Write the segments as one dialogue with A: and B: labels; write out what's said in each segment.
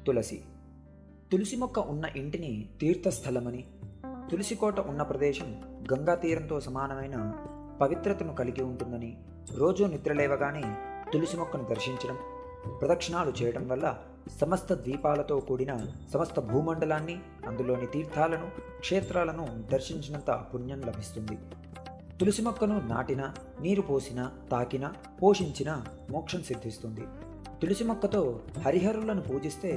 A: తులసి. తులసి మొక్క ఉన్న ఇంటిని తీర్థస్థలమని, తులసి కోట ఉన్న ప్రదేశం గంగా తీరంతో సమానమైన పవిత్రతను కలిగి ఉంటుందని, రోజు నిద్రలేవగానే తులసి మొక్కను దర్శించడం, ప్రదక్షిణాలు చేయడం వల్ల సమస్త ద్వీపాలతో కూడిన సమస్త భూమండలాన్ని, అందులోని తీర్థాలను, క్షేత్రాలను దర్శించినంత పుణ్యం లభిస్తుంది. తులసి మొక్కను నాటినా, నీరు పోసినా, తాకినా, పోషించినా మోక్షం సిద్ధిస్తుంది. తులసి మొక్కతో హరిహరులను పూజిస్తే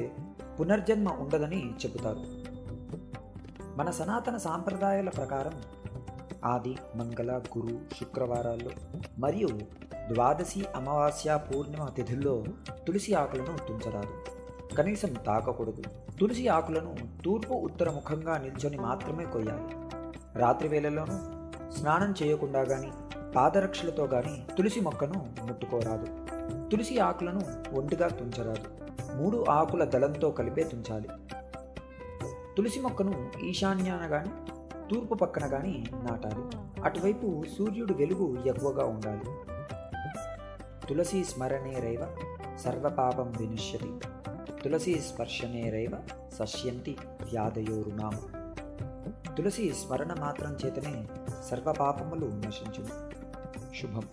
A: పునర్జన్మ ఉండదని చెబుతారు. మన సనాతన సాంప్రదాయాల ప్రకారం ఆది, మంగళ, గురు, శుక్రవారాల్లో మరియు ద్వాదశి, అమావాస్య, పూర్ణిమ తిథుల్లో తులసి ఆకులను తుంచరాదు, కనీసం తాకకూడదు. తులసి ఆకులను తూర్పు ఉత్తర ముఖంగా నిల్చొని మాత్రమే కొయ్యాలి. రాత్రి వేళల్లోనూ స్నానం చేయకుండా కానీ, పాదరక్షలతో కానీ తులసి మొక్కను ముట్టుకోరాదు. తులసి ఆకులను ఒంటిగా తుంచరాదు, 3 ఆకుల దళంతో కలిపే తుంచాలి. తులసి మొక్కను ఈశాన్యాన కానీ, తూర్పు పక్కన కానీ నాటాలి. అటువైపు సూర్యుడు వెలుగు ఎక్కువగా ఉండాలి. తులసి స్మరణేరైవ సర్వపాపం వినశ్యతి, తులసి స్పర్శనేరైవ సశ్యంతి వ్యాధయోరునాం. తులసి స్మరణ మాత్రం చేతనే సర్వపాపములు నశించును. శుభం.